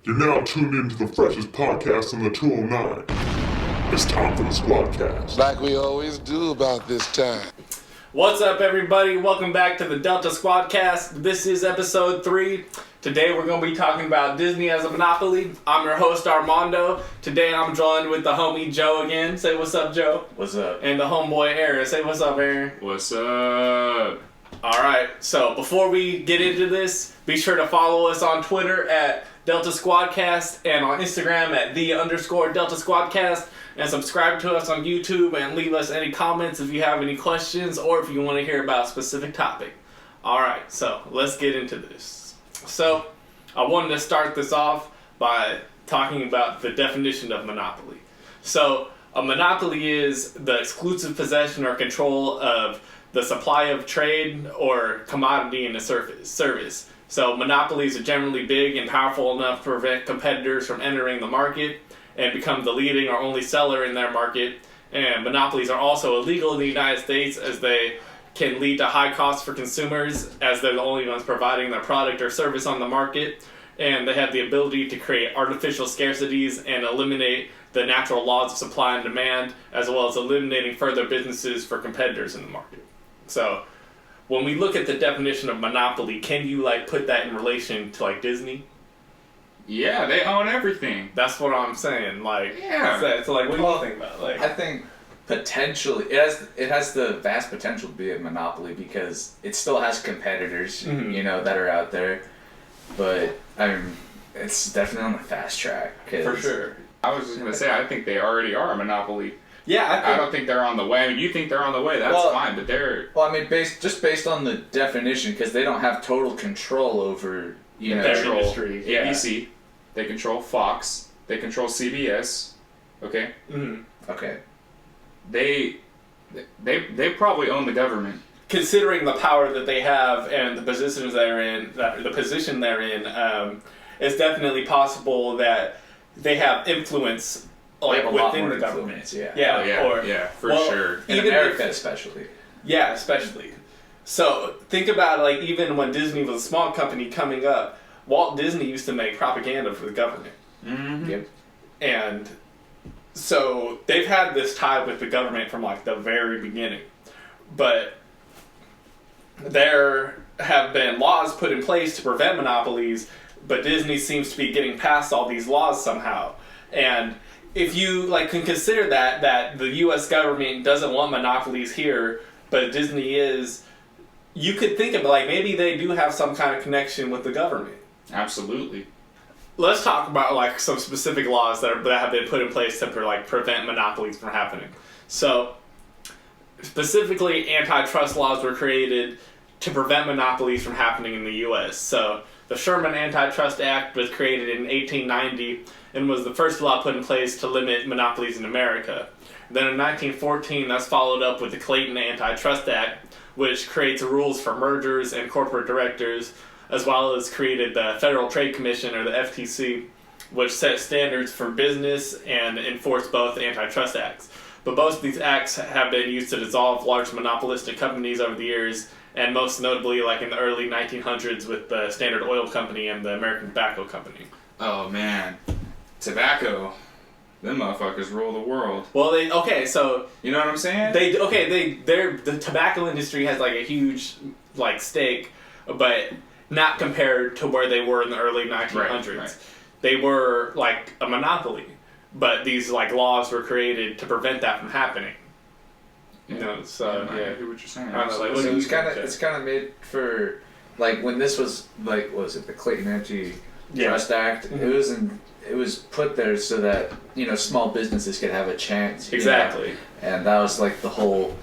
You're now tuned into the freshest podcast in the 209. It's time for the Squadcast. Like we always do about this time. What's up, everybody? Welcome back to the Delta Squadcast. This is episode 3. Today we're going to be talking about Disney as a monopoly. I'm your host, Armando. Today I'm joined with the homie Joe again. Say what's up, Joe. What's up? And the homeboy Aaron. Say what's up, Aaron. What's up? Alright, so before we get into this, be sure to follow us on Twitter at Delta Squadcast and on Instagram at _Delta Squadcast, and subscribe to us on YouTube and leave us any comments if you have any questions or if you want to hear about a specific topic. Alright, so let's get into this. So, I wanted to start this off by talking about the definition of monopoly. So, a monopoly is the exclusive possession or control of the supply of trade or commodity in a service. So monopolies are generally big and powerful enough to prevent competitors from entering the market and become the leading or only seller in their market. And monopolies are also illegal in the United States as they can lead to high costs for consumers as they're the only ones providing their product or service on the market. And they have the ability to create artificial scarcities and eliminate the natural laws of supply and demand, as well as eliminating further businesses for competitors in the market. So, when we look at the definition of monopoly, can you put that in relation to Disney? Yeah, they own everything. That's what I'm saying. Yeah. So what do you think about? I think potentially it has the vast potential to be a monopoly because it still has competitors, that are out there. But it's definitely on the fast track. For sure. I was just gonna say, I think they already are a monopoly. Yeah, I don't think they're on the way. I mean, you think they're on the way, that's fine, but they're... Well, based on the definition, because they don't have total control over, their industry. Yeah. ABC, they control Fox, they control CBS, okay? Mm-hmm. Okay. They probably own the government. Considering the power that they have and the position they're in, it's definitely possible that they have influence within the government. Yeah. For sure. In America, especially. Yeah, especially. So think about even when Disney was a small company coming up, Walt Disney used to make propaganda for the government. Mm-hmm. Yep. And so they've had this tie with the government from the very beginning. But there have been laws put in place to prevent monopolies, but Disney seems to be getting past all these laws somehow. And if you can consider that the U.S. government doesn't want monopolies here, but Disney is, you could think of maybe they do have some kind of connection with the government. Absolutely. Let's talk about some specific laws that have been put in place to prevent monopolies from happening. So, specifically, antitrust laws were created to prevent monopolies from happening in the U.S. So, the Sherman Antitrust Act was created in 1890 and was the first law put in place to limit monopolies in America. Then in 1914, that's followed up with the Clayton Antitrust Act, which creates rules for mergers and corporate directors, as well as created the Federal Trade Commission, or the FTC, which sets standards for business and enforce both antitrust acts. But both of these acts have been used to dissolve large monopolistic companies over the years, and most notably in the early 1900s with the Standard Oil Company and the American Tobacco Company. Oh, man. Tobacco. Them motherfuckers rule the world. Well, so... You know what I'm saying? The tobacco industry has a huge stake, but not compared to where they were in the early 1900s. Right. They were a monopoly, but these laws were created to prevent that from happening. Yeah. So I hear what you're saying. It's kind of made for when this was what was it, the Clayton Antitrust Act? Mm-hmm. It was put there so that small businesses could have a chance. Exactly. And that was the whole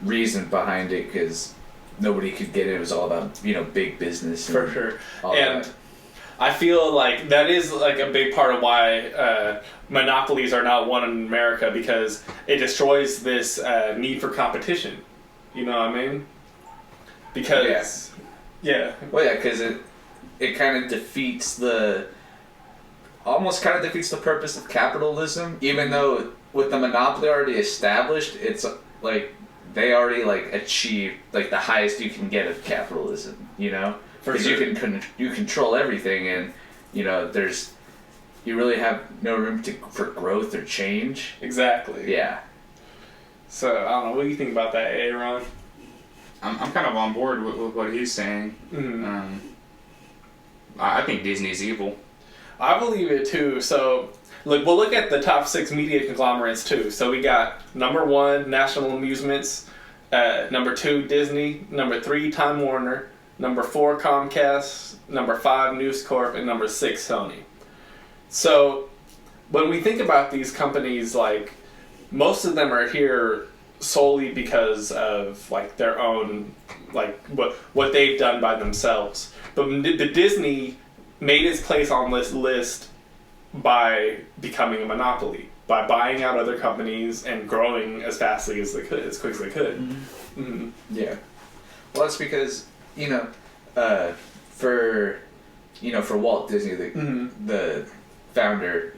reason behind it, because nobody could get it. It was all about big business. For sure. And that. I feel that is a big part of why monopolies are not won in America, because it destroys this need for competition. You know what I mean? Because because it kind of defeats the purpose of capitalism. Even though with the monopoly already established, it's they already achieved the highest you can get of capitalism. Because you control everything, and you really have no room for growth or change. Exactly. Yeah. So I don't know. What do you think about that, Aaron? I'm kind of on board with what he's saying. Mm-hmm. I think Disney's evil. I believe it too. So, we'll look at the top 6 media conglomerates too. So we got number 1, National Amusements. Number 2, Disney. Number 3, Time Warner. Number 4, Comcast. Number 5, News Corp. And number 6, Sony. So, when we think about these companies, like, most of them are here solely because of, like, their own, like, what they've done by themselves. But the Disney made its place on this list by becoming a monopoly, by buying out other companies and growing as fastly as they could, as quick as they could. Mm-hmm. Mm-hmm. Yeah. Well, that's because, for Walt Disney, the founder,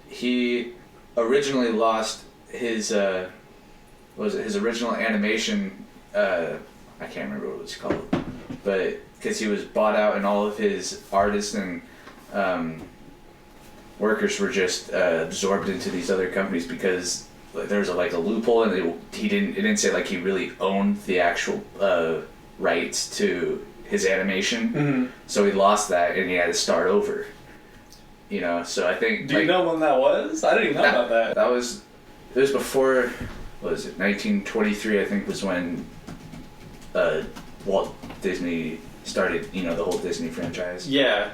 he originally lost his his original animation, I can't remember what it was called, but because he was bought out and all of his artists and workers were just absorbed into these other companies because there was a loophole, and it didn't say like he really owned the actual rights to his animation. Mm-hmm. So he lost that and he had to start over. So I think. Do you know when that was? I didn't even know about that. It was before. What was it? 1923, I think, was when Walt Disney started. The whole Disney franchise. Yeah.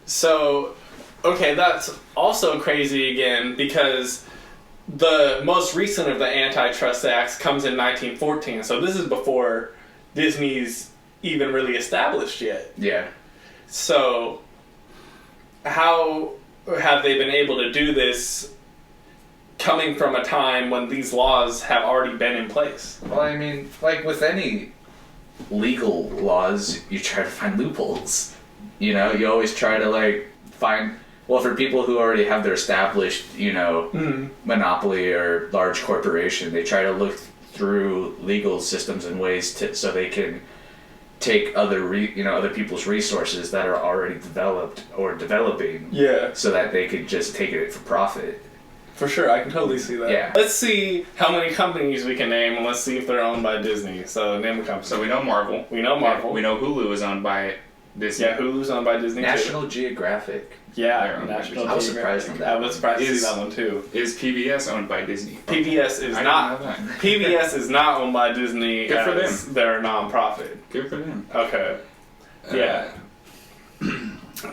So, okay, that's also crazy again because the most recent of the antitrust acts comes in 1914. So this is before Disney's even really established yet. Yeah. So, how have they been able to do this coming from a time when these laws have already been in place? Well, I mean, like with any legal laws, you try to find loopholes. You always try to find. Well, for people who already have their established, monopoly or large corporation, they try to look through legal systems and ways so they can take other people's resources that are already developed or developing. Yeah. So that they could just take it for profit. For sure, I can totally see that. Yeah. Let's see how many companies we can name, and let's see if they're owned by Disney. So name a company. So we know Marvel. We know Marvel. We know Hulu is owned by Disney. Yeah, Hulu's owned by Disney National too. Geographic. Yeah, National I was surprised Geographic. on that. I was surprised to see that one too. Is PBS owned by Disney? PBS is I not. didn't know that. PBS is not owned by Disney. Good for as them. They're a non-profit. Good for them. Okay. Yeah.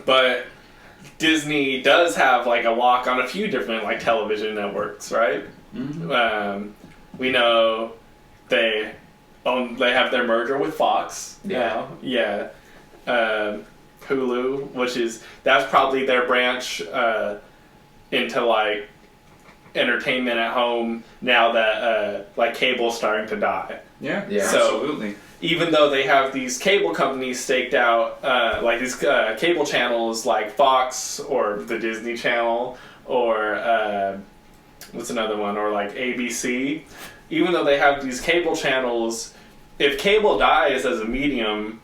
But Disney does have a lock on a few different television networks, right? Mm-hmm. We know they have their merger with Fox now. Yeah. Hulu, that's probably their branch into entertainment at home now that cable's starting to die. Yeah. So, absolutely. Even though they have these cable companies staked out, these cable channels like Fox or the Disney Channel or what's another one, or ABC, even though they have these cable channels, if cable dies as a medium,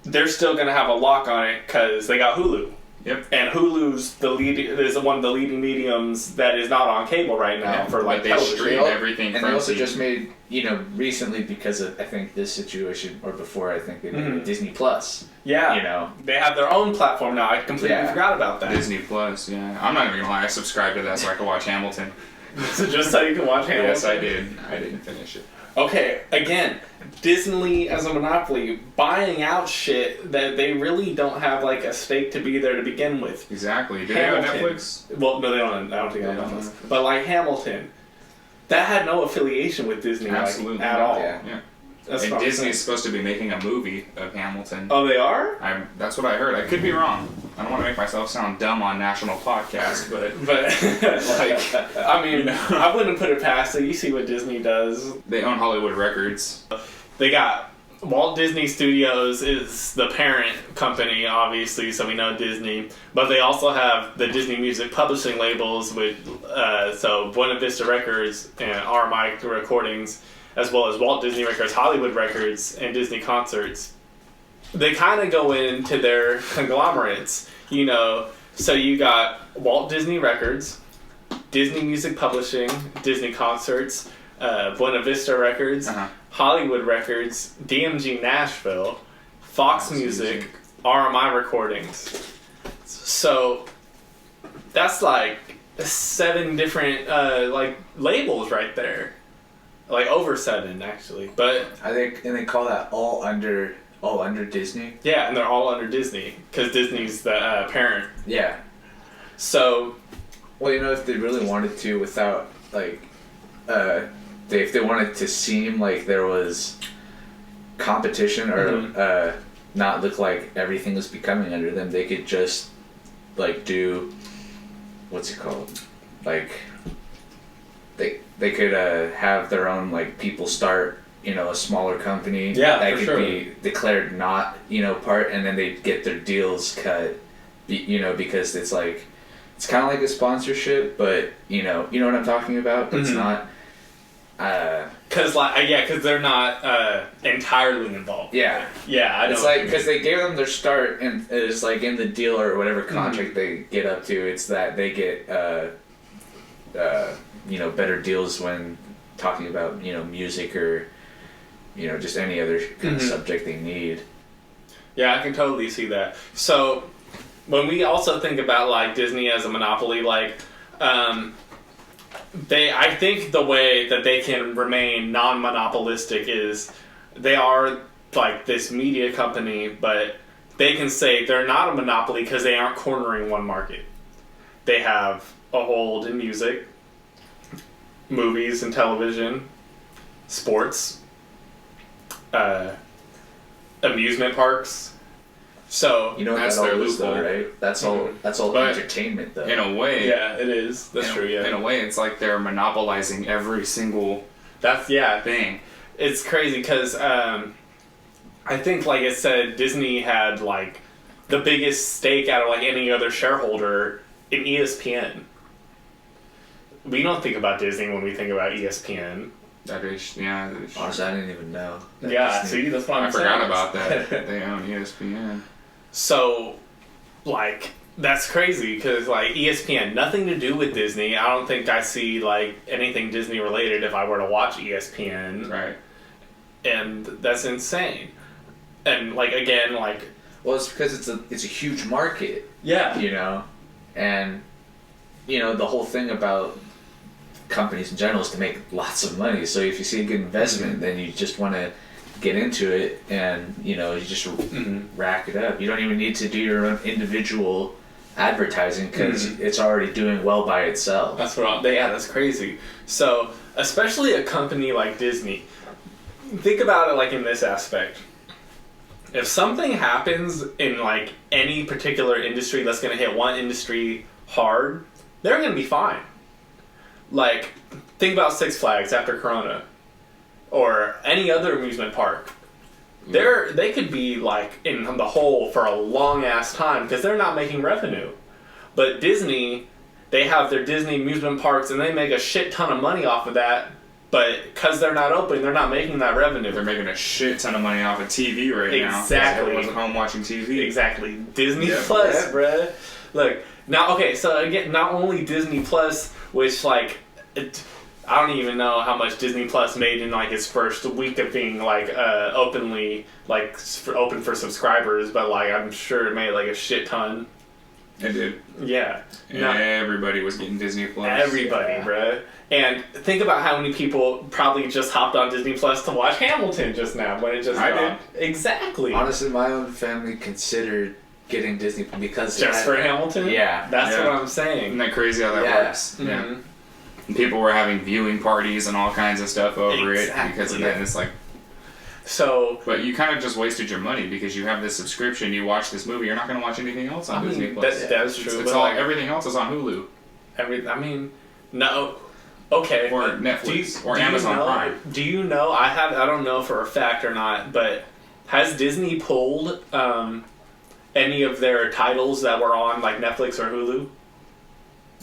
they're still going to have a lock on it because they got Hulu. Yep. And Hulu's is one of the leading mediums that is not on cable right now for they television. stream everything. And they also just made recently because of I think this situation or before I think they made Disney Plus. Yeah. They have their own platform now. I completely forgot about that. Disney Plus. Yeah. I'm not even gonna lie. I subscribed to that so I could watch Hamilton. So just so you can watch Hamilton. Yes, I did. I didn't finish it. Okay, again, Disney as a monopoly buying out shit that they really don't have a stake to be there to begin with. Exactly. Do they have Netflix? Well, no, they don't. I don't think they have Netflix. But Hamilton, that had no affiliation with Disney Absolutely at all. Yeah. That's and what I'm Disney's saying. supposed to be making a movie of Hamilton. Oh, they are? That's what I heard. I could be wrong. I don't want to make myself sound dumb on national podcast, but I mean, I wouldn't put it past it. You see what Disney does. They own Hollywood Records. They got Walt Disney Studios is the parent company, obviously, so we know Disney. But they also have the Disney Music Publishing labels, so Buena Vista Records and RMI Recordings, as well as Walt Disney Records, Hollywood Records, and Disney Concerts. They kind of go into their conglomerates. You know, so you got Walt Disney Records, Disney Music Publishing, Disney Concerts, Buena Vista Records, Hollywood Records, DMG Nashville, Fox Music, RMI Recordings. So that's like 7 different like labels right there, like over 7 actually. But I think, and they call that all under Disney. Yeah, and they're all under Disney because Disney's the parent. Yeah. So, well, you know, if they really wanted to, without like, if they wanted to seem like there was competition or not look like everything was becoming under them, they could just like do, what's it called? Like, they could have their own like people start, you know, a smaller company that could be declared not, you know, part, and then they get their deals cut, you know, because it's like, it's kind of like a sponsorship, but you know what I'm talking about. But it's not. Cause they're not entirely involved. Yeah, yeah. I know it's like because they gave them their start, and it's like in the deal or whatever contract they get up to, it's that they get you know, better deals when talking about, you know, music or, you know, just any other kind of subject they need. Yeah, I can totally see that. So when we also think about like Disney as a monopoly, like I think the way that they can remain non-monopolistic is they are like this media company, but they can say they're not a monopoly because they aren't cornering one market. They have a hold in music, movies and television, sports, amusement parks. So you know what that's that their all is, though, loophole. right? That's all. That's all But entertainment, though. In a way, yeah, it is. That's true. Yeah, in a way, it's like they're monopolizing every single thing. It's crazy because I think, like it said, Disney had like the biggest stake out of like any other shareholder in ESPN. We don't think about Disney when we think about ESPN. That is, yeah. Honestly, I didn't even know. Yeah, see, that's what I'm saying. I forgot about that. They own ESPN. So, like, that's crazy because, like, ESPN, nothing to do with Disney. I don't think I see, like, anything Disney related if I were to watch ESPN. Right. And that's insane. And, like, again, like... Well, it's because it's a huge market. Yeah. You know? And, you know, the whole thing about companies in general is to make lots of money. So if you see a good investment, then you just want to get into it, and you know, you just rack it up. You don't even need to do your own individual advertising because it's already doing well by itself. That's that's crazy. So especially a company like Disney, think about it like in this aspect. If something happens in like any particular industry that's going to hit one industry hard, they're going to be fine. Like, think about Six Flags after Corona, or any other amusement park. They could be like in the hole for a long ass time because they're not making revenue. But Disney, they have their Disney amusement parks and they make a shit ton of money off of that. But because they're not open, they're not making that revenue. They're making a shit ton of money off of TV right now. Exactly. Everyone's at home watching TV. Exactly. Disney Plus, bruh. Look, now, okay, so again, not only Disney Plus, which, like, I don't even know how much Disney Plus made in, like, its first week of being, like, openly, like, open for subscribers, but, like, I'm sure it made, like, a shit ton. It did. Yeah. Everybody was getting Disney Plus. Everybody, bruh. And think about how many people probably just hopped on Disney Plus to watch Hamilton just now when it just dropped. Exactly. Honestly, my own family considered getting Disney because just for Hamilton? Yeah. That's what I'm saying. Isn't that crazy how that works? Mm-hmm. Yeah. And people were having viewing parties and all kinds of stuff over it because of that. And it's like, so, but you kind of just wasted your money because you have this subscription. You watch this movie, you're not going to watch anything else on Disney Plus. That's true. It's all everything else is on Hulu. No. Okay. Or Netflix or Amazon Prime. Do you know? I don't know for a fact or not, but has Disney pulled any of their titles that were on like Netflix or Hulu?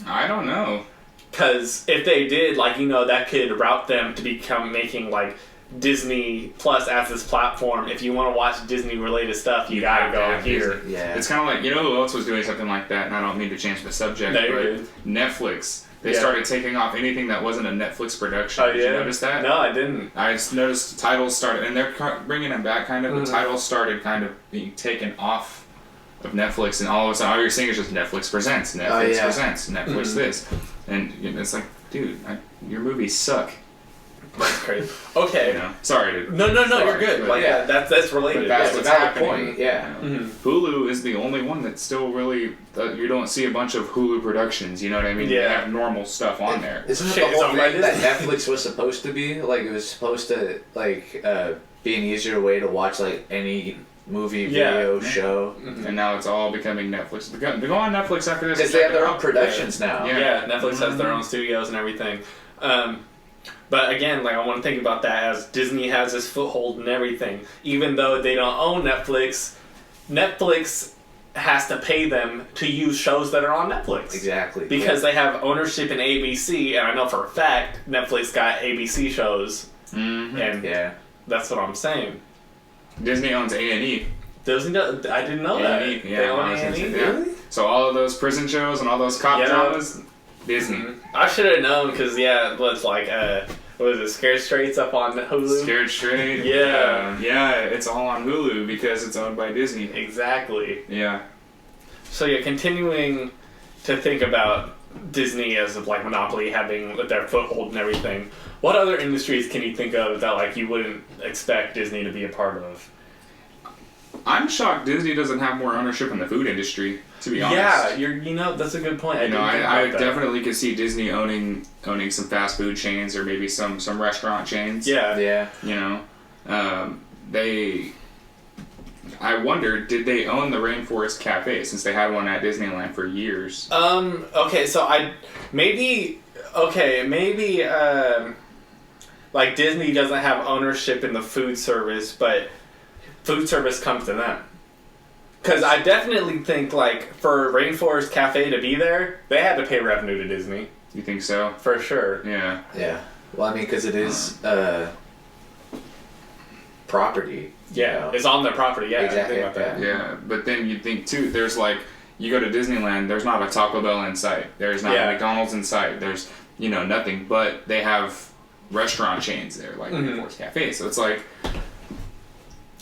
I don't know. Because if they did, like, you know, that could route them to become making like Disney Plus as this platform. If you want to watch Disney related stuff, you gotta go here. Disney. Yeah. It's kind of like, you know who else was doing something like that? And I don't mean to change the subject, No, but you're good. Netflix. They started taking off anything that wasn't a Netflix production. Oh, Did you notice that? No, I didn't. I just noticed titles started, and they're bringing them back kind of, but titles started kind of being taken off of Netflix, and all of a sudden all you're seeing is just Netflix presents, presents, Netflix this. And it's like, dude, your movies suck. That's crazy. Okay. You know? Sorry. No, you're good. But like, that's related. That's That's a what's valid happening. point, yeah. Hulu is the only one that's still really, you don't see a bunch of Hulu productions, you know what I mean? Yeah. They have normal stuff on there. Isn't it Shit, the it's whole on Reddit. thing that Netflix was supposed to be? Like, it was supposed to, like, be an easier way to watch, like, any movie, video, show. And now it's all becoming Netflix. Go on Netflix after this. Because they have their own productions now. Yeah, Netflix has their own studios and everything. But again, like, I want to think about that as Disney has this foothold and everything. Even though they don't own Netflix, Netflix has to pay them to use shows that are on Netflix. Exactly. Because they have ownership in ABC, and I know for a fact Netflix got ABC shows. And that's what I'm saying. Disney owns A&E. Disney, I didn't know that. A&E, yeah, They own honestly, A&E? yeah. Really? So all of those prison shows and all those cop dramas, Disney. I should have known because it was like what was it, Scared Straight's up on Hulu? Scared Straight. Yeah. Yeah, it's all on Hulu because it's owned by Disney. Exactly. Yeah. So you're continuing to think about Disney as like monopoly having their foothold and everything. What other industries can you think of that like you wouldn't expect Disney to be a part of? I'm shocked Disney doesn't have more ownership in the food industry, to be honest. Yeah, that's a good point. I definitely could see Disney owning some fast food chains or maybe some restaurant chains. Yeah. Yeah. You know, I wonder, did they own the Rainforest Cafe since they had one at Disneyland for years? Okay, so maybe like Disney doesn't have ownership in the food service, but food service comes to them. Because I definitely think, like, for Rainforest Cafe to be there, they had to pay revenue to Disney. You think so? For sure. Yeah. Yeah. Well, I mean, because it is property. Yeah, it's on their property, yeah. Exactly, Think about that. Yeah, but then you think, too, there's, like, you go to Disneyland, there's not a Taco Bell in sight. There's not a McDonald's in sight. There's, nothing. But they have restaurant chains there, like Rainforest Cafe. So it's like,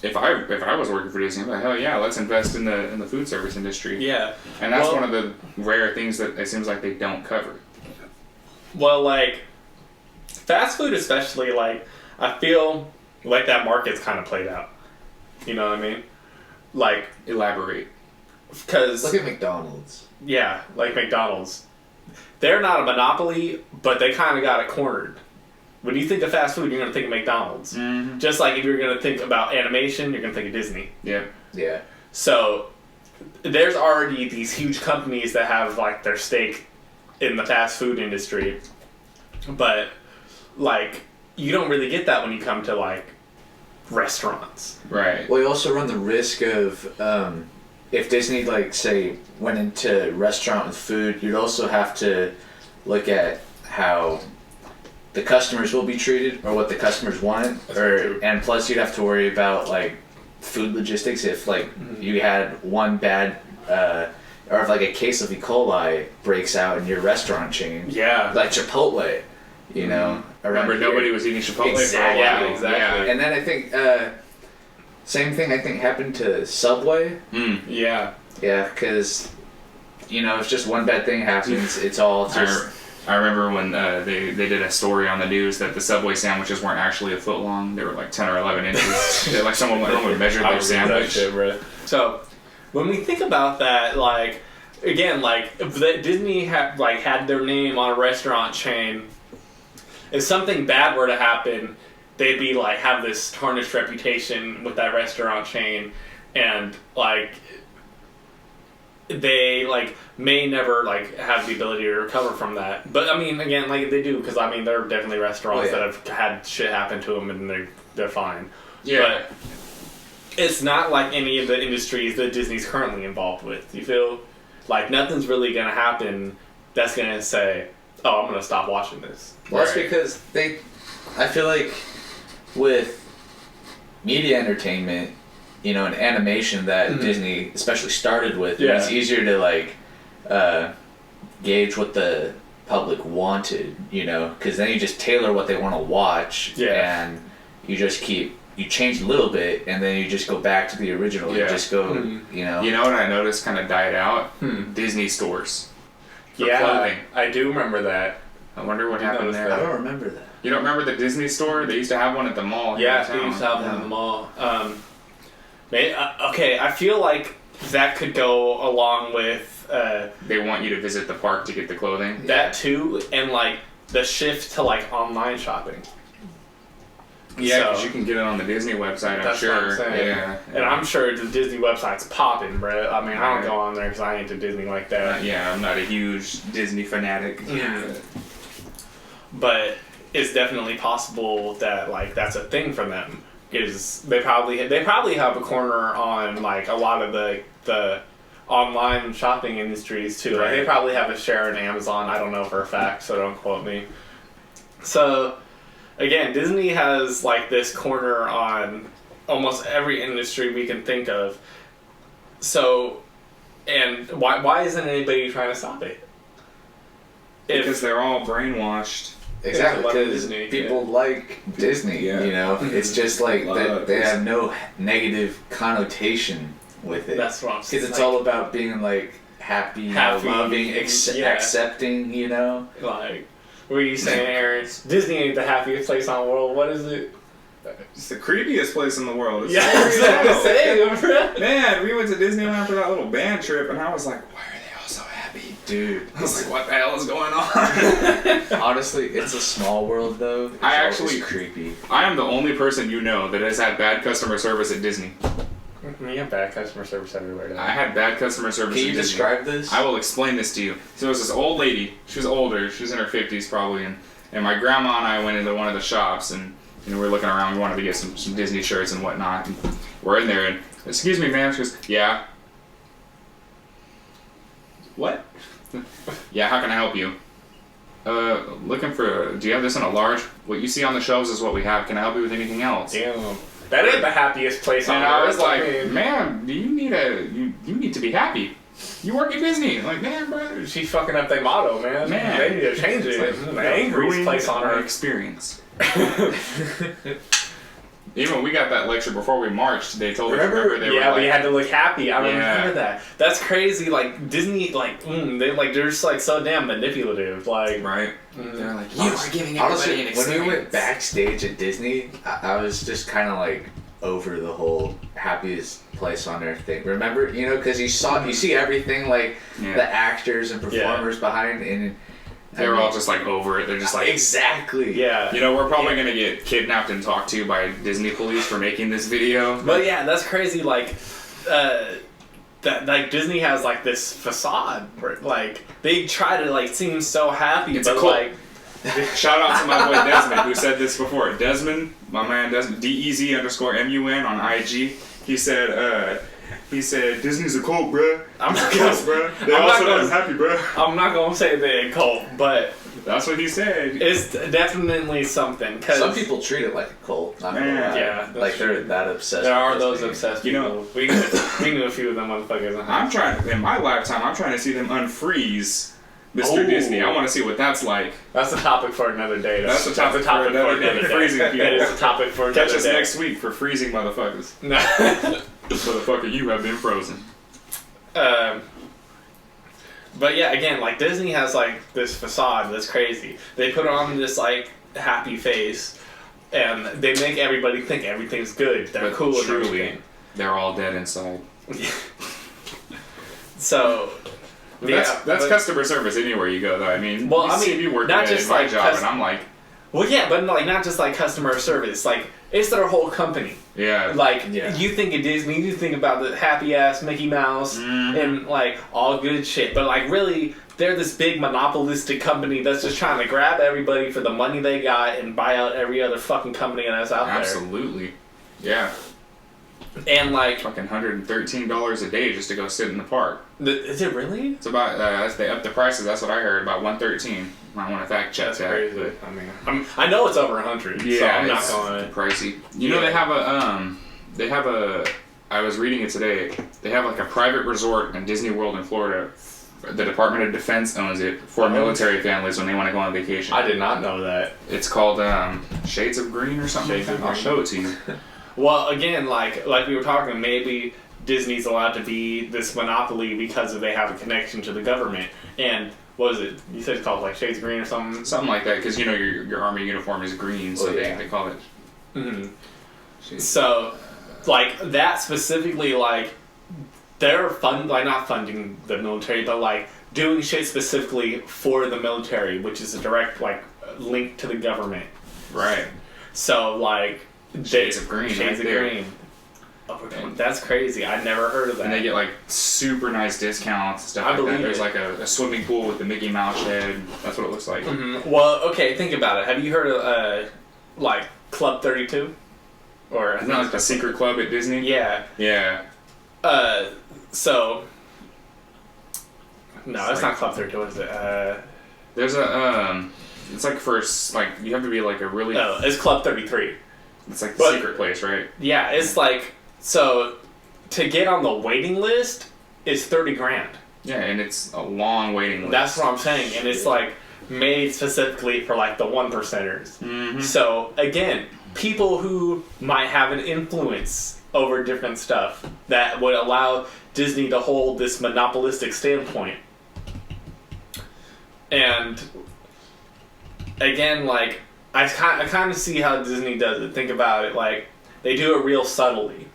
if I was working for Disney, I'm like, hell yeah, let's invest in the food service industry. Yeah. And that's one of the rare things that it seems like they don't cover. Well, like, fast food especially, like, I feel like that market's kind of played out. You know what I mean? Like, elaborate. Because look at McDonald's. Yeah, like McDonald's. They're not a monopoly, but they kind of got it cornered. When you think of fast food, you're going to think of McDonald's. Mm-hmm. Just like if you're going to think about animation, you're going to think of Disney. Yeah. Yeah. So there's already these huge companies that have like their stake in the fast food industry. But like you don't really get that when you come to like restaurants. Right. Well, you also run the risk of if Disney, like, say, went into restaurant with food, you'd also have to look at how the customers will be treated or what the customers want, and plus you'd have to worry about like food logistics if like you had one bad or if like a case of E. coli breaks out in your restaurant chain. Yeah. Like Chipotle, you know. Remember, nobody was eating Chipotle for a while. Yeah, exactly. And then I think same thing I think happened to Subway. Yeah. Yeah, because if just one bad thing happens, it's all just. I remember when they did a story on the news that the Subway sandwiches weren't actually a foot long; they were like 10 or 11 inches. Like someone would measure their sandwich. So when we think about that, like again, like if Disney had their name on a restaurant chain, if something bad were to happen, they'd be like have this tarnished reputation with that restaurant chain, and like they like may never like have the ability to recover from that. But I mean, again, like they do, because I mean there are definitely restaurants that have had shit happen to them and they're fine. Yeah. But it's not like any of the industries that Disney's currently involved with. You feel like nothing's really gonna happen that's gonna say, "Oh, I'm gonna stop watching this." Well, that's because I feel like with media entertainment, you know, and animation that Disney especially started with, it was easier to like gauge what the public wanted, you know, because then you just tailor what they want to watch, and you just you change a little bit, and then you just go back to the original. You just go, you know. You know what I noticed kind of died out? Disney stores. For Yeah, clothing. I do remember that. I wonder what happened there. I don't remember that. You don't remember the Disney store? They used to have one at the mall. Here Yeah, in town. they used to have one in the mall. Okay, I feel like that could go along with They want you to visit the park to get the clothing. that too, and like the shift to like online shopping. Yeah, because So- you can get it on the Disney website, I'm That's sure. what I'm saying. Yeah. And I'm sure the Disney website's popping, bro. I mean, I don't Right. go on there because I ain't to Disney like that. Yeah, I'm not a huge Disney fanatic. But it's definitely possible that like that's a thing for them. Is they probably have a corner on like a lot of the online shopping industries too. Like they Right. probably have a share in Amazon. I don't know for a fact, so don't quote me. So again, Disney has like this corner on almost every industry we can think of. So, and why isn't anybody trying to stop it? Because they're all brainwashed. Exactly, love because Disney, people like Disney, Yeah. you know? It's just like Love they have Disney. no negative connotation with it. That's what I'm saying. Because it's all about being like happy, Happy, loving, yeah. accepting, you know? Like, what are you saying, Aaron? Disney ain't the happiest place on the world. What is it? It's the creepiest place in the world. It's Yeah, so that's what I'm real. saying, bro. Man, we went to Disneyland for that little band trip, and I was like, why are they all so happy? Dude. I was like, what the hell is going on? Honestly, it's a small world though. It's I always actually- creepy. I am the only person you know that has had bad customer service at Disney. You have bad customer service everywhere. I had bad customer service Can at you Disney. describe this? I will explain this to you. So there was this old lady. She was older. She was in her 50s probably. And my grandma and I went into one of the shops, and we were looking around. We wanted to get some Disney shirts and whatnot. And we're in there, and, excuse me, ma'am. She goes, yeah. What? Yeah, how can I help you? Looking for, do you have this in a large? What you see on the shelves is what we have. Can I help you with anything else? Damn. That ain't the happiest place on And earth. I was like, mean, ma'am, you need to be happy. You work at Disney. I'm like, man, brother. she's fucking up their motto, man. Man. They need to change it. It's The like, angriest ruining place on our earth. experience. Even when we got that lecture before we marched, they told us, Remember? they Yeah, were we like, had to look happy. I Yeah. remember that. That's crazy. Like Disney, they're just like so damn manipulative. Like, right? They're like, you are giving everybody Honestly, an experience. when we went backstage at Disney, I was just kind of like over the whole happiest place on earth thing. Remember, you know, because you see everything like Yeah. the actors and performers behind, and They're all just like over it. They're just like, exactly. yeah. you know, we're probably gonna get kidnapped and talked to by Disney police for making this video. But yeah, that's crazy. Like, that like Disney has like this facade. Where, like they try to like seem so happy, It's a but cult. like, Shout out to my boy Desmond who said this before. Desmond, my man Desmond, DEZ_MUN on IG. He said Disney's a cult, bruh. I'm not Yes, gonna, bruh. They I'm also not not happy, bruh. I'm not gonna say they're a cult, but That's what he said. it's definitely something. Cause Some people treat it like a cult. Not gonna Man. lie. Yeah, that's like they're that obsessed. there are with those Disney. obsessed You people. know- we knew a few of them motherfuckers. I'm trying, in my lifetime, I'm trying to see them unfreeze Mr. Oh. Disney. I want to see what that's like. That's a topic for another day. That's a topic for another day. Freezing people. That is a topic for another Catch us day. next week for freezing motherfuckers. Motherfucker, you have been frozen. But yeah, again, like Disney has like this facade that's crazy. They put on this like happy face, and they make everybody think everything's good. They're But cool and truly, everything. they're all dead inside. So That's but- customer service anywhere you go, though. I mean, Well, you I see mean, me working not at just my like job, and I'm like, Well, yeah, but like not just like customer service. Like it's their whole company. yeah, Like Yeah. you think of Disney, you think about the happy ass Mickey Mouse and like all good shit. But like really, they're this big monopolistic company that's just trying to grab everybody for the money they got and buy out every other fucking company that's out absolutely, yeah. And like, Fucking $113 a day just to go sit in the park. is it really? It's about as they up the prices. That's what I heard, about $113. Might want to fact check That's that. crazy. But I know it's over 100. yeah, so I'm not it's going. pricey. You know, they have a. I was reading it today. They have like a private resort in Disney World in Florida. The Department of Defense owns it for military families when they want to go on vacation. I did not know that. It's called Shades of Green or something. Shades of I'll Green. show it to you. Well, again, like we were talking, maybe Disney's allowed to be this monopoly because they have a connection to the government. And what was it? You said it's called like Shades of Green or something? Something like that, because you know your army uniform is green, so they call it. Mm-hmm. So, like that specifically, like they're not funding the military, but like doing shit specifically for the military, which is a direct like link to the government. Right. So like Shades of Green. Shades of Green. That's crazy. I'd never heard of that. And they get like super nice discounts, stuff like that. There's like a swimming pool with the Mickey Mouse shed. That's what it looks like. Mm-hmm. Well, okay, think about it. Have you heard of like Club 32? Or Isn't that like the secret club at Disney? Yeah. Yeah. So no, it's not Club 32. What is it? There's a it's like like you have to be like a really. No, it's Club 33. It's like the secret place, right? Yeah, it's like so to get on the waiting list is $30,000. Yeah, and it's a long waiting list. That's what I'm saying, and it's like made specifically for like the 1%ers. Mm-hmm. So again, people who might have an influence over different stuff that would allow Disney to hold this monopolistic standpoint. And again, like I kind of see how Disney does it. Think about it, like they do it real subtly.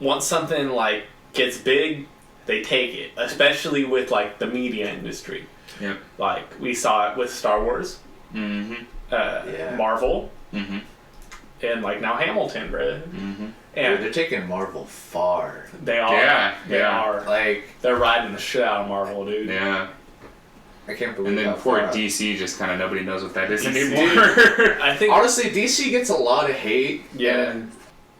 Once something like gets big, they take it, especially with like the media industry. Yep. Like we saw it with Star Wars, Marvel, and like now Hamilton, bro. Mm-hmm. And they're taking Marvel far. they are. Yeah, They yeah. are. Like They're riding the shit out of Marvel, dude. Yeah. I can't believe. And then how poor far. DC, just kind of nobody knows what that is DC. anymore. I think Honestly, DC gets a lot of hate. Yeah. And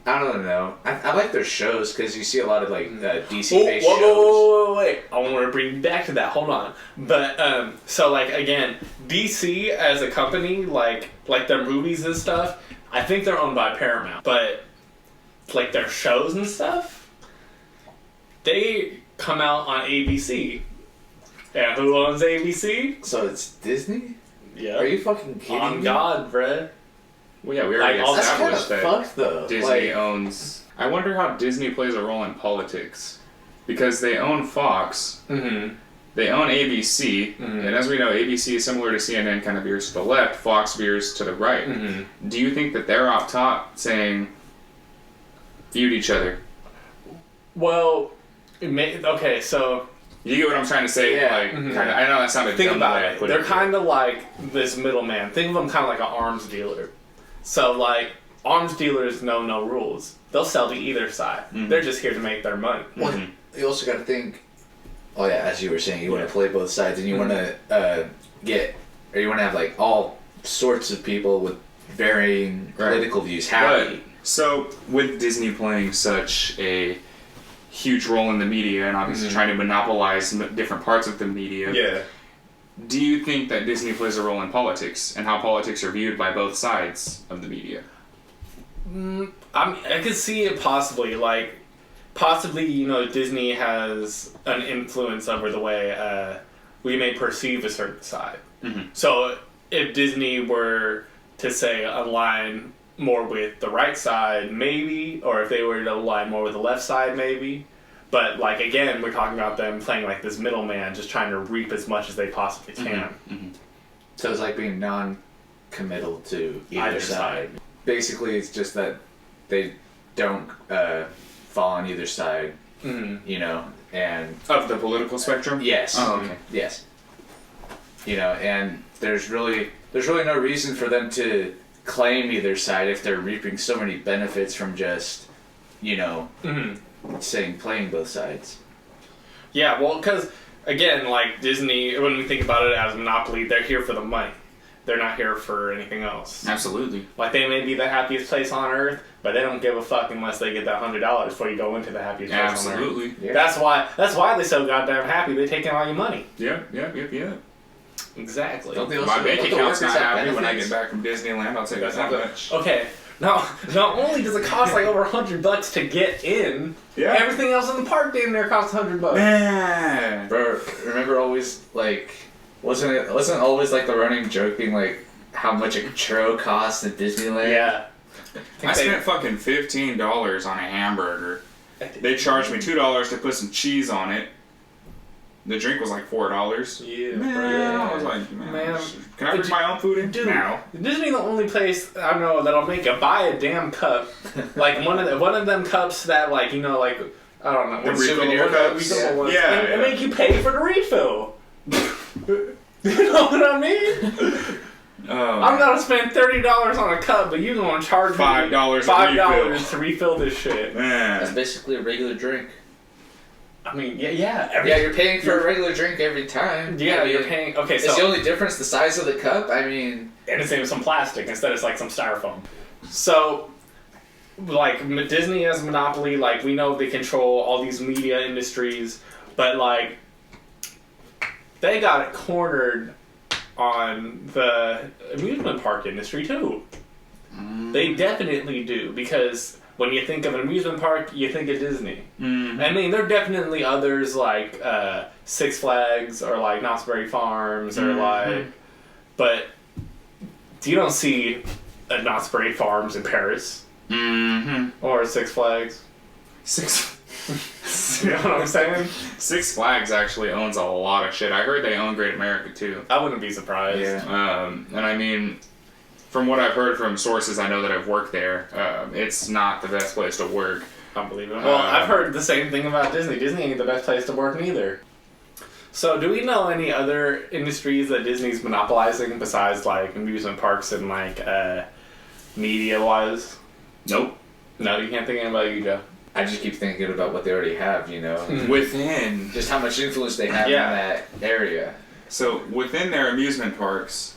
I don't know. I like their shows because you see a lot of like DC Oh, based whoa, shows. whoa, wait. I want to bring you back to that. Hold on. But, so, like, again, DC as a company, like their movies and stuff, I think they're owned by Paramount. But, like, their shows and stuff, they come out on ABC. And who owns ABC? So it's Disney? Yeah. Are you fucking kidding On me? God, bruh. Well, yeah, we already Like, That's kind of established that fucked though. Disney Like, owns. I wonder how Disney plays a role in politics, because they own Fox, Mm-hmm. they own ABC, and as we know, ABC is similar to CNN, kind of veers to the left. Fox veers to the right. Mm-hmm. Do you think that they're up top saying feud each other? Well, okay, so You get what I'm trying to say? Yeah. Like, kind of. I know that sounded think dumb about the way I it. put They're it. kind of like this middleman. Think of them kind of like an arms dealer. So, like, arms dealers know no rules. They'll sell to either side. They're just here to make their money. well, you also got to think. Oh yeah, as you were saying, you want to play both sides, and you want to you want to have like all sorts of people with varying political views happy. But, so, with Disney playing such a huge role in the media and obviously trying to monopolize different parts of the media, Yeah. do you think that Disney plays a role in politics and how politics are viewed by both sides of the media? I could see it possibly. Like, possibly, you know, Disney has an influence over the way we may perceive a certain side. So, if Disney were to say align more with the right side, maybe, or if they were to align more with the left side, maybe. But, like, again, we're talking about them playing like this middleman, just trying to reap as much as they possibly can. So it's like being non-committal to either Either side. Basically, it's just that they don't fall on either side. You know, and Of the political spectrum? yes, Oh, okay. yes. You know, and there's really no reason for them to claim either side if they're reaping so many benefits from just, you know, playing both sides. Yeah, well, because, again, like, Disney, when we think about it as a monopoly, they're here for the money. they're not here for anything else. Absolutely. Like, they may be the happiest place on earth, but they don't give a fuck unless they get that $100 before you go into the happiest place on earth. Absolutely. Yeah. That's why they're so goddamn happy. They're taking all your money. Yep. Exactly. Don't they also- My bank don't the account's workers not have happy when I benefits? get back from Disneyland. I'll tell you that much. Okay. Now, not only does it cost like over $100 to get in, Yeah. everything else in the park damn near costs $100. Man. Bro, remember always like wasn't always like the running joke being like how much a churro costs at Disneyland? Yeah. I spent fucking $15 on a hamburger. They charged me $2 to put some cheese on it. The drink was like $4. Yeah, Man, bro. I was like, Man. can I bring my own food in? Dude, Now. Disney the only place I know that'll make you buy a damn cup, like one of them cups that like I don't know, The ones- souvenir cups? refillable ones, Yeah, and yeah. make you pay for the refill. You know what I mean? Oh, I'm gonna spend $30 on a cup, but you're gonna charge me $5 $5 to refill this shit. That's Man. basically a regular drink. I mean, yeah. Yeah, you're paying for a regular drink every time. Yeah, I mean, you're paying. Okay, Is the so only difference the size of the cup? I mean, and it's in some plastic instead it's like some styrofoam. So, like Disney has a monopoly. Like we know they control all these media industries, but like they got it cornered on the amusement park industry too. They definitely do, because when you think of an amusement park, you think of Disney. I mean, there are definitely others like Six Flags or like Knott's Berry Farms or like, but you don't see a Knott's Berry Farms in Paris or Six Flags. You know what I'm saying? Six Flags actually owns a lot of shit. I heard they own Great America too. I wouldn't be surprised. Yeah. And I mean, from what I've heard from sources I know that have worked there, it's not the best place to work. Unbelievable. Well, I've heard the same thing about Disney. Disney ain't the best place to work neither. So, do we know any other industries that Disney's monopolizing besides like amusement parks and like media-wise? Nope. No, you can't think of anybody, you, Joe. I just keep thinking about what they already have, you know. Within, Just how much influence they have Yeah. in that area. so within their amusement parks,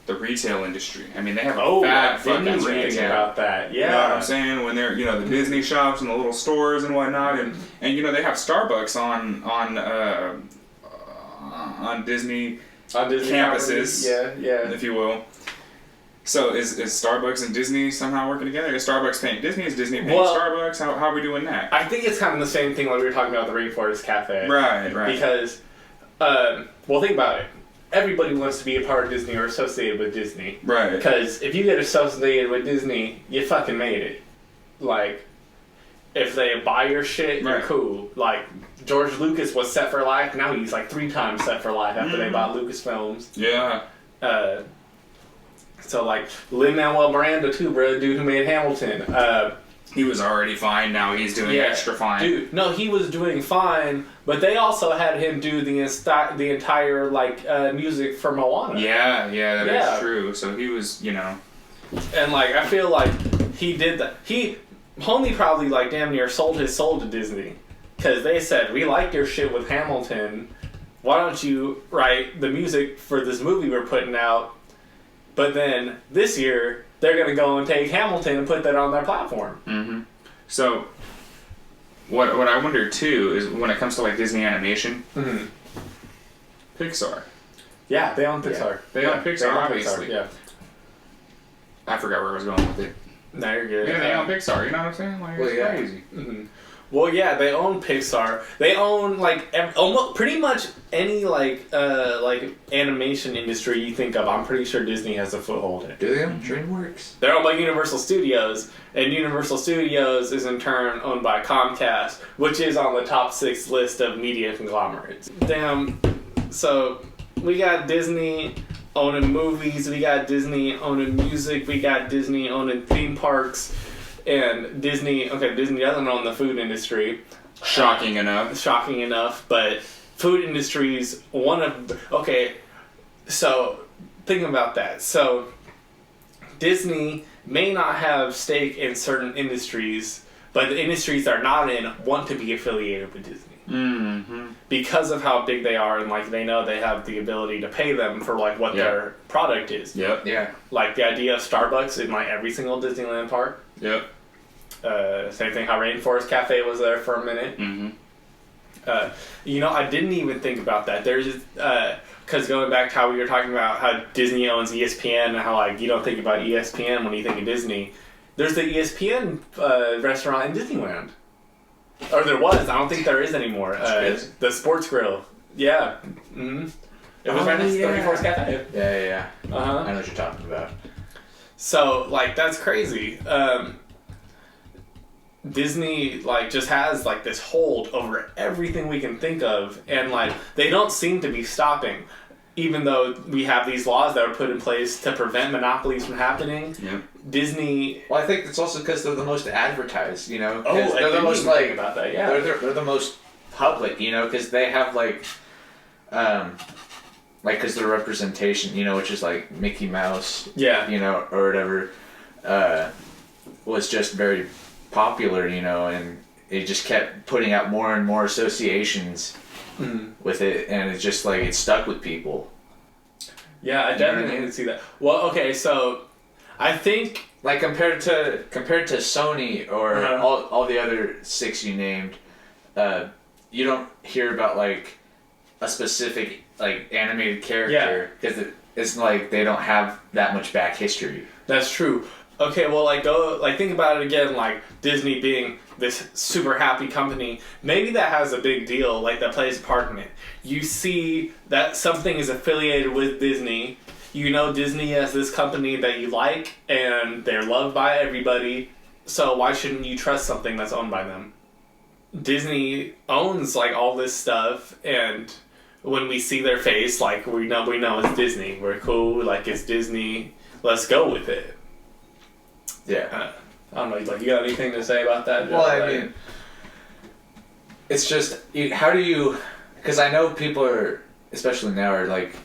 the retail industry. I mean, they have a Oh, fat I fucking didn't think retail. about that. Yeah. You know what I'm saying? When they're, the Disney shops and the little stores and whatnot, and they have Starbucks on Disney On Disney campuses, properties. Yeah. if you will. So is Starbucks and Disney somehow working together? Is Starbucks paying Disney? Is Disney paying Well, Starbucks? How are we doing that? I think it's kind of the same thing like we were talking about the Rainforest Cafe. Right. Because, well, think about it. Everybody wants to be a part of Disney or associated with Disney. Right. Because if you get associated with Disney, you fucking made it. Like, if they buy your shit, you're Right. cool. Like, George Lucas was set for life. Now he's like 3 times set for life after they bought Lucasfilms. Yeah. So, like, Lin-Manuel Miranda, too, bro. The dude who made Hamilton. He was already fine. Now he's doing extra fine. Dude, no, he was doing fine, but they also had him do the entire like music for Moana. Yeah, that is Yeah. true. So he was, And like I feel like he did that. Homie probably like damn near sold his soul to Disney, because they said, we like your shit with Hamilton. Why don't you write the music for this movie we're putting out? But then this year they're gonna go and take Hamilton and put that on their platform. So, what I wonder too is when it comes to like Disney animation, Pixar. Yeah, they own Pixar. They own Pixar, obviously. Yeah. I forgot where I was going with it. No, you're good. Yeah, they own Pixar. You know what I'm saying? Like, it's crazy. Well, yeah, they own Pixar. They own like almost pretty much any like animation industry you think of. I'm pretty sure Disney has a foothold in. Do they own DreamWorks? They're owned by Universal Studios, and Universal Studios is in turn owned by Comcast, which is on the top 6 list of media conglomerates. Damn. So we got Disney owning movies, we got Disney owning music, we got Disney owning theme parks. And Disney doesn't own the food industry. Shocking enough, but food industry's so think about that. So Disney may not have stake in certain industries, but the industries they're not in want to be affiliated with Disney. because of how big they are, and like they know they have the ability to pay them for like what their product is. Yep. Yeah. Like the idea of Starbucks in like every single Disneyland park. Yep. Same thing how Rainforest Cafe was there for a minute. I didn't even think about that. There's because going back to how we were talking about how Disney owns ESPN and how like you don't think about ESPN when you think of Disney. There's the ESPN restaurant in Disneyland. Or there was. I don't think there is anymore. The Sports Grill. Yeah. Mm-hmm. It was right next to the Rainforest Cafe. Yeah. Uh-huh. I know what you're talking about. So, like, that's crazy. Disney, like, just has, like, this hold over everything we can think of. And, like, they don't seem to be stopping. Even though we have these laws that are put in place to prevent monopolies from happening. Yep. Disney... Well, I think it's also because they're the most advertised, you know? Oh, they're the most, like... about that, yeah. They're the most public, you know? Because they have, like... because their representation, you know, which is, like, Mickey Mouse... Yeah. You know, or whatever... was just very popular, you know? And it just kept putting out more and more associations... with it, and it's just like it stuck with people. Yeah, I definitely didn't see that. Well, okay, so I think like compared to Sony or all the other 6 you named, you don't hear about like a specific like animated character because it's like they don't have that much back history. that's true. Okay, well, think about it again, like Disney being this super happy company. Maybe that has a big deal, like that plays a part in it. You see that something is affiliated with Disney. You know Disney as this company that you like, and they're loved by everybody. So why shouldn't you trust something that's owned by them? Disney owns like all this stuff, and when we see their face, like we know it's Disney. We're cool, like it's Disney. Let's go with it. Yeah. I don't know. Like, you got anything to say about that? Well, I mean, it's just how do you? Because I know people are, especially now, are like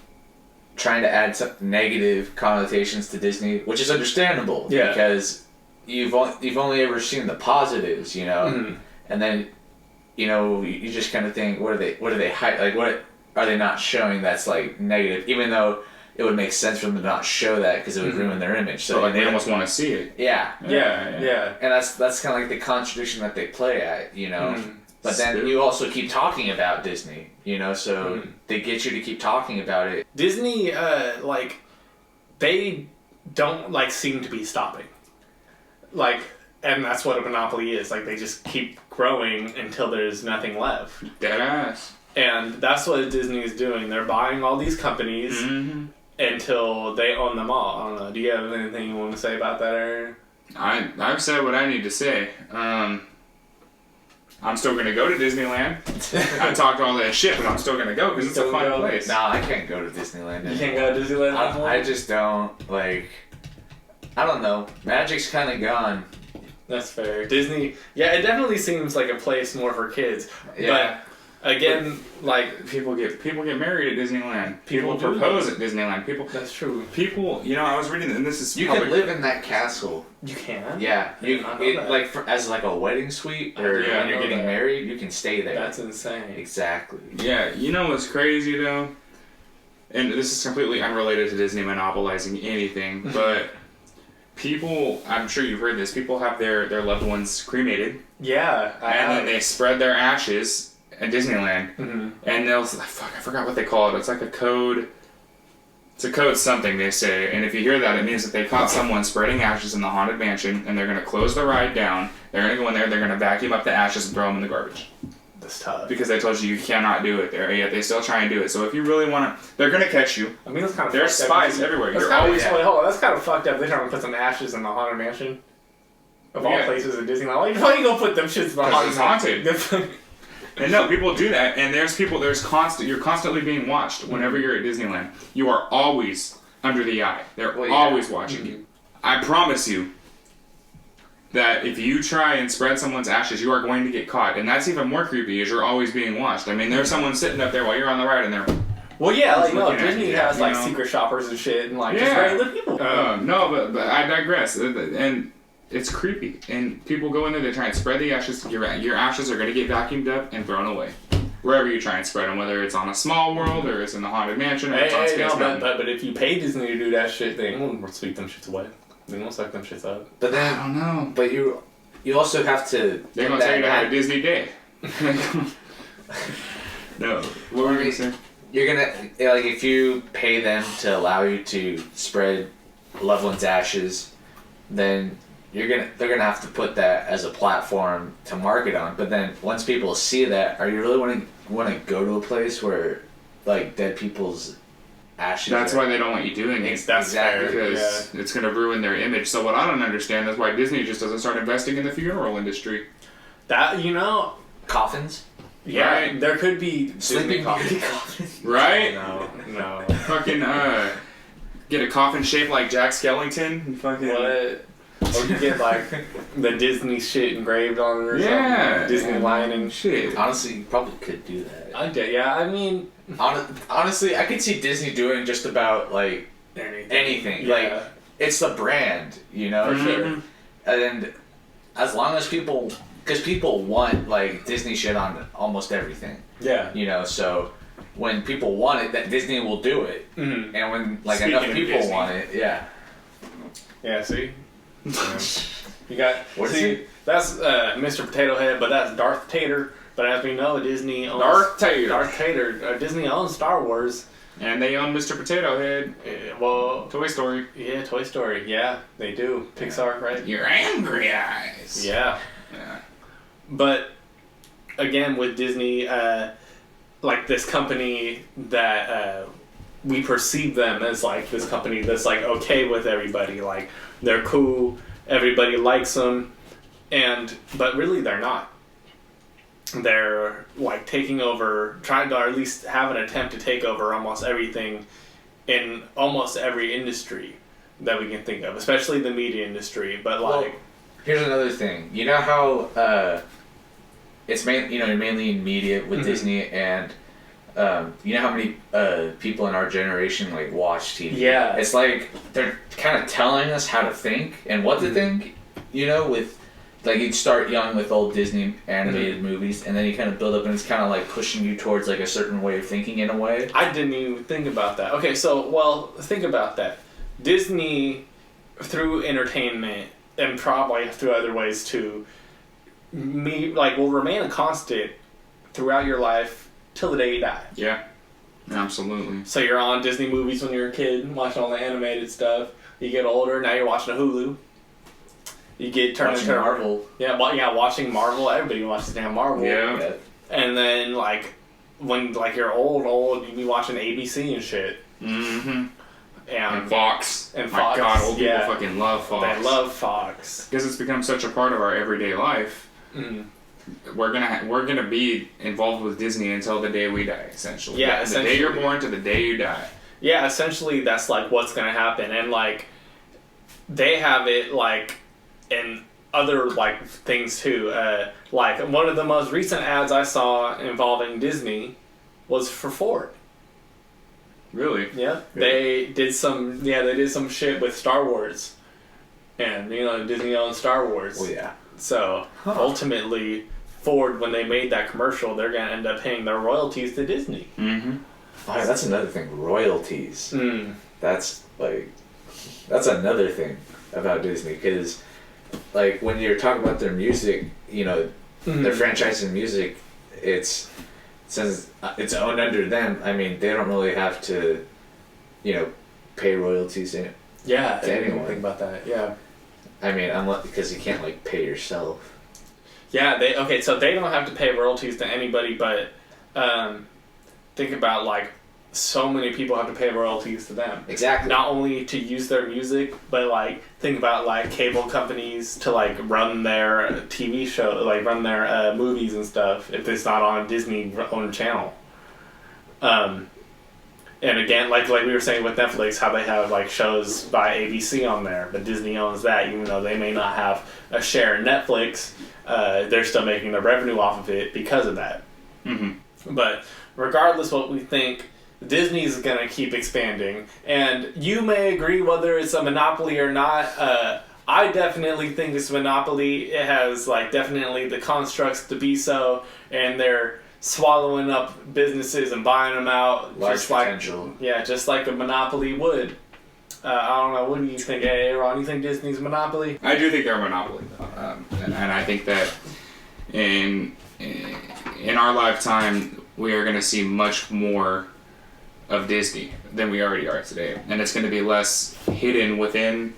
trying to add some negative connotations to Disney, which is understandable. Yeah. Because you've only ever seen the positives, you know, and then you just kind of think, what are they hide? Like, what are they not showing that's like negative? Even though it would make sense for them to not show that because it would ruin their image. So like they almost want to see it. Yeah. And that's kind of like the contradiction that they play at, you know. But then you also keep talking about Disney, you know, so they get you to keep talking about it. Disney, they don't, like, seem to be stopping. Like, and that's what a monopoly is. Like, they just keep growing until there's nothing left. Deadass. And that's what Disney is doing. They're buying all these companies until they own them all. I don't know. Do you have anything you want to say about that, Aaron? I've said what I need to say. I'm still going to go to Disneyland. I talked all that shit, but I'm still going to go because it's a fun place. No, I can't go to Disneyland anymore. You can't go to Disneyland anymore? I just don't, like... I don't know. Magic's kind of gone. That's fair. Disney... Yeah, it definitely seems like a place more for kids. Yeah. But, again, like... People get married at Disneyland. People do propose at Disneyland. That's true. People, I was reading, and this is You can live in that castle. You can? Yeah. As like a wedding suite, or when you're getting married, you can stay there. That's insane. Exactly. Yeah, you know what's crazy, though? And this is completely unrelated to Disney monopolizing anything, but... People, I'm sure you've heard this, people have their loved ones cremated. Yeah, and then they spread their ashes at Disneyland. And they'll, I forgot what they call it. It's like a code. It's a code something, they say. And if you hear that, it means that they caught someone spreading ashes in the Haunted Mansion, and they're going to close the ride down. They're going to go in there, they're going to vacuum up the ashes and throw them in the garbage. That's tough. Because they told you cannot do it there, yet they still try and do it. So if you really want to, they're going to catch you. I mean, that's kind of There's spies everywhere. You're always... Wait, hold on. That's kind of fucked up. They're trying to put some ashes in the Haunted Mansion. Of all places in Disneyland. Why you go put them shits in the Haunted Mansion? It's haunted. And no, people do that. And you're constantly being watched whenever you're at Disneyland. You are always under the eye. They're always watching you. I promise you that if you try and spread someone's ashes, you are going to get caught. And that's even more creepy, is you're always being watched. I mean, there's someone sitting up there while you're on the ride, and they're... Well, yeah, like, no, Disney has, like, secret shoppers and shit, and, like, just regular people. No, but I digress. And it's creepy. And people go in there, they try and spread the ashes. Your ashes are going to get vacuumed up and thrown away. wherever you try and spread them, whether it's on a small world or it's in the Haunted Mansion or it's on Space Mountain. But if you pay Disney to do that shit, they won't sweep them shits away. They won't suck them shits up. But then, I don't know. But you also have to. They're gonna tell you to have a Disney day. No. What were you saying? You're gonna like if you pay them to allow you to spread loved ones' ashes, then they're gonna have to put that as a platform to market on. But then once people see that, are you really want to go to a place where like dead people's ashes? That's why they don't want you doing it. That's fair, because it's gonna ruin their image. So what I don't understand is why Disney just doesn't start investing in the funeral industry. That coffins. Yeah, right. There could be Sleeping Disney coffins. Right? No. Fucking get a coffin shaped like Jack Skellington. And fucking What? Or you get like the Disney shit engraved on it or something. Disney lining. Shit. Honestly, you probably could do that. I mean, honestly, I could see Disney doing just about like anything. Yeah. Like it's the brand, you know. For sure. And as long as people want like Disney shit on almost everything. Yeah. You know, so when people want it, that Disney will do it. Mm-hmm. And when like Speaking enough of people Disney. want it, yeah. Yeah, see? You got... What is see, he? that's Mr. Potato Head, but that's Darth Tater. But as we know, Disney owns... Darth Tater. Disney owns Star Wars. And they own Mr. Potato Head. Well... Toy Story. Yeah, Toy Story. Yeah, they do. Pixar, right? Your angry eyes. Yeah. Yeah. But, again, with Disney, like this company that... we perceive them as like this company that's like okay with everybody, like they're cool, everybody likes them, but really they're not. They're like taking over, trying to or at least have an attempt to take over almost everything in almost every industry that we can think of, especially the media industry. But like, Well, here's another thing. You know how it's mainly in media with Disney and. You know how many people in our generation like watch TV? Yeah. It's like they're kind of telling us how to think and what to think. You know, with like you'd start young with old Disney animated movies, and then you kind of build up, and it's kind of like pushing you towards like a certain way of thinking in a way. I didn't even think about that. Okay, so think about that. Disney, through entertainment and probably through other ways too, will remain a constant throughout your life. Till the day you die. Yeah, absolutely. So you're on Disney movies when you're a kid, watching all the animated stuff. You get older, now you're watching a Hulu. You get turned Watching into Marvel. Yeah, watching Marvel. Everybody watches damn Marvel. Yeah. And then when you're old, you be watching ABC and shit. Mm-hmm. And Fox. And My Fox. God, old people Yeah. fucking love Fox. They love Fox. Because it's become such a part of our everyday life. Mm. We're gonna be involved with Disney until the day we die, essentially. Yeah, The day you're born to the day you die. Yeah, essentially that's like what's gonna happen, and like they have it like in other like things too. Like one of the most recent ads I saw involving Disney was for Ford. Really? Yeah, they did some shit with Star Wars, and Disney owns Star Wars. Well, yeah. So ultimately, Ford, when they made that commercial, they're gonna end up paying their royalties to Disney. Mm-hmm. Oh, that's another thing. Royalties. Mm. That's another thing about Disney because, like, when you're talking about their music, their franchise in music, since it's owned under them. I mean, they don't really have to, pay royalties in it. Yeah, I To didn't even anyone. think about that. Yeah. I mean, unless because you can't like pay yourself. Yeah, so they don't have to pay royalties to anybody, but think about like so many people have to pay royalties to them. Exactly. Not only to use their music, but like think about like cable companies to like run their TV show, like run their movies and stuff if it's not on a Disney owned channel. And again, like we were saying with Netflix, how they have like shows by ABC on there, but Disney owns that, even though they may not have a share in Netflix, they're still making the revenue off of it because of that. Mm-hmm. But regardless what we think, Disney's going to keep expanding, and you may agree whether it's a monopoly or not. I definitely think it's a monopoly. It has like definitely the constructs to be so, and they're swallowing up businesses and buying them out. Large just potential. Just like a monopoly would. I don't know. What do you think, Aaron? You think Disney's a monopoly? I do think they're a monopoly, though. And I think that in our lifetime, we are going to see much more of Disney than we already are today. And it's going to be less hidden within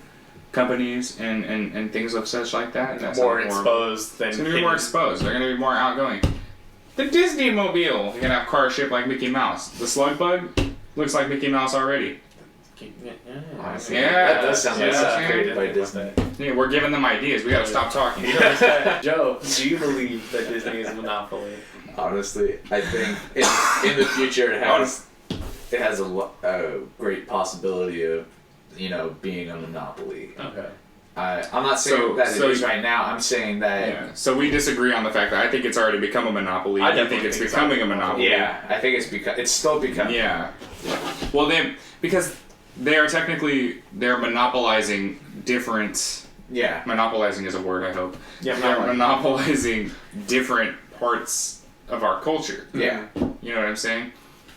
companies and things of such like that. That's More exposed than it's going to be more exposed. They're going to be more outgoing. The Disney Mobile, you're going to have cars shaped like Mickey Mouse. The Slug Bug looks like Mickey Mouse already. Honestly, Yeah, that does sound like something created by Disney. Yeah, we're giving them ideas. We got to stop talking. Joe, do you believe that Disney is a monopoly? Honestly, I think in the future it has a great possibility of being a monopoly. Okay. I'm not saying that it is right now. I'm saying that. Yeah. So we disagree on the fact that I think it's already become a monopoly. I think it's becoming a monopoly. Yeah, I think it's still becoming. Yeah. Well, because they're monopolizing different. Yeah. Monopolizing is a word, I hope. Yeah. They're monopolizing different parts of our culture. Yeah. You know what I'm saying?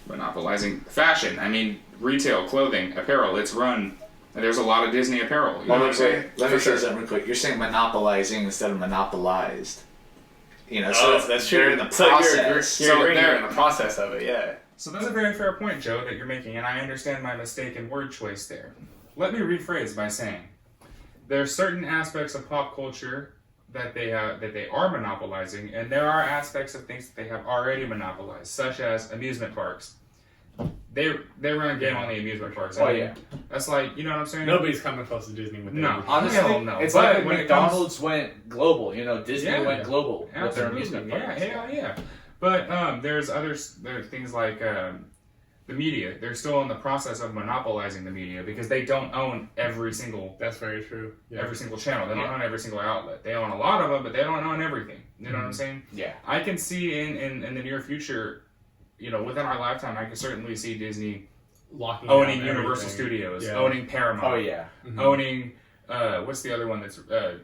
Monopolizing fashion. I mean, retail, clothing, apparel. It's run. There's a lot of Disney apparel. You know what I'm saying? Let me say something real quick. You're saying monopolizing instead of monopolized. So that's they're true. in the process. So they're in the process of it, yeah. So that's a very fair point, Joe, that you're making, and I understand my mistaken word choice there. Let me rephrase by saying, there are certain aspects of pop culture that they are monopolizing, and there are aspects of things that they have already monopolized, such as amusement parks. They run game on the amusement parks. That's like, you know what I'm saying? Nobody's coming close to Disney with No, honestly, hell no. it's But like when McDonald's went global. Disney went global with their Absolutely. amusement parks. Yeah. But there are things like the media. They're still in the process of monopolizing the media because they don't own every single. That's very true. Yeah. Every single channel. They don't own every single outlet. They own a lot of them, but they don't own everything. You know what I'm saying? Yeah. I can see in the near future, within our lifetime, I can certainly see Disney owning Universal Studios, owning Paramount. Oh yeah. Owning what's the other one that's not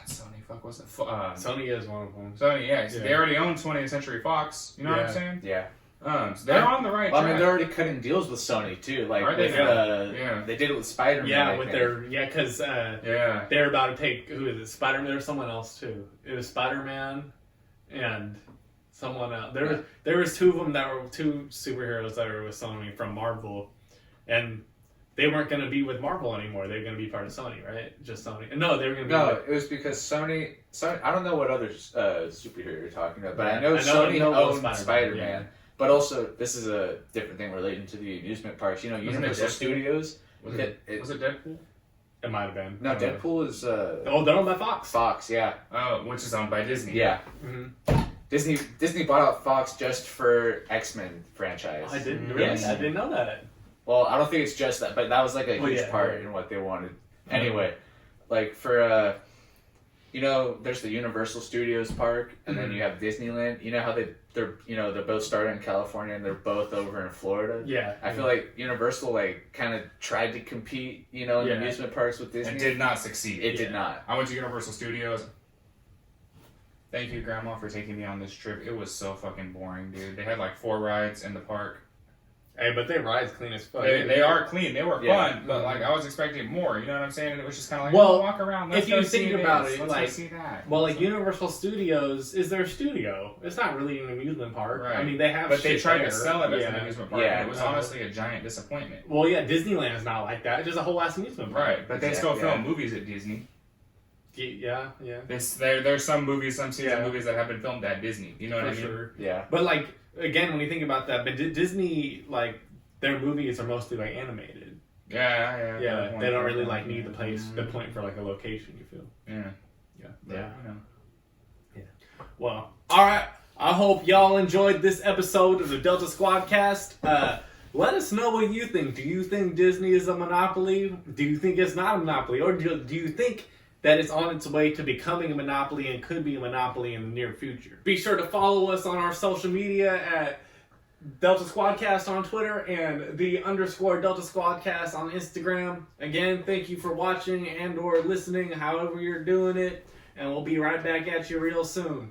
Sony? Fuck, what's it? Sony is one of them. Sony, yeah. They already own 20th Century Fox. You know what I'm saying? Yeah. So they're on the right track. I mean, they're already cutting deals with Sony too. Like Are they? they did it with Spider-Man. Yeah, because they're about to take who is it? Spider-Man or someone else too. It was Spider-Man and someone else. There was two of them that were two superheroes that were with Sony from Marvel, and they weren't going to be with Marvel anymore. They were going to be part of Sony, right? Just Sony. No, they were going to be. No, it was because Sony. I don't know what other superhero you're talking about, but I know Sony owned Spider-Man. Yeah. But also, this is a different thing relating to the amusement parks. Universal Studios. Was it Deadpool? It might have been. No, Deadpool is. They're owned by Fox. Fox, yeah. Oh, which is owned by Disney. Yeah. Mm-hmm. Disney bought out Fox just for X-Men franchise. I didn't really. Yes. I didn't know that. Well, I don't think it's just that, but that was like a huge part in what they wanted. Anyway, like for there's the Universal Studios park, and then you have Disneyland. You know how they're both started in California and they're both over in Florida. Yeah. I feel like Universal kind of tried to compete, in amusement parks with Disney. It did not succeed. It did not. I went to Universal Studios. Thank you, Grandma, for taking me on this trip. It was so fucking boring, dude. They had like 4 rides in the park. Hey, but their rides clean as fuck. They are clean. They were fun, but like I was expecting more. You know what I'm saying? And it was just kind of like, walk around. Let's if you go think see about this. it, Let's go see that. Well, like Universal Studios is their studio. It's not really an amusement park. Right. I mean, they have. But they tried there. to sell it as an amusement park. Yeah. And it was honestly a giant disappointment. Well, yeah, Disneyland's not like that. It's just a whole ass amusement park. Right, but they still film movies at Disney. Yeah. There's some movies, some season movies that have been filmed at Disney. You know what I mean? Sure. Yeah. But like again, when you think about that, but Disney their movies are mostly like animated. Yeah. They don't really need the point for like a location. You feel? Yeah. Well, all right. I hope y'all enjoyed this episode of the Delta Squadcast. Let us know what you think. Do you think Disney is a monopoly? Do you think it's not a monopoly? Or do you think that it's on its way to becoming a monopoly and could be a monopoly in the near future? Be sure to follow us on our social media at Delta Squadcast on Twitter and _Delta Squadcast on Instagram. Again, thank you for watching and or listening, however you're doing it. And we'll be right back at you real soon.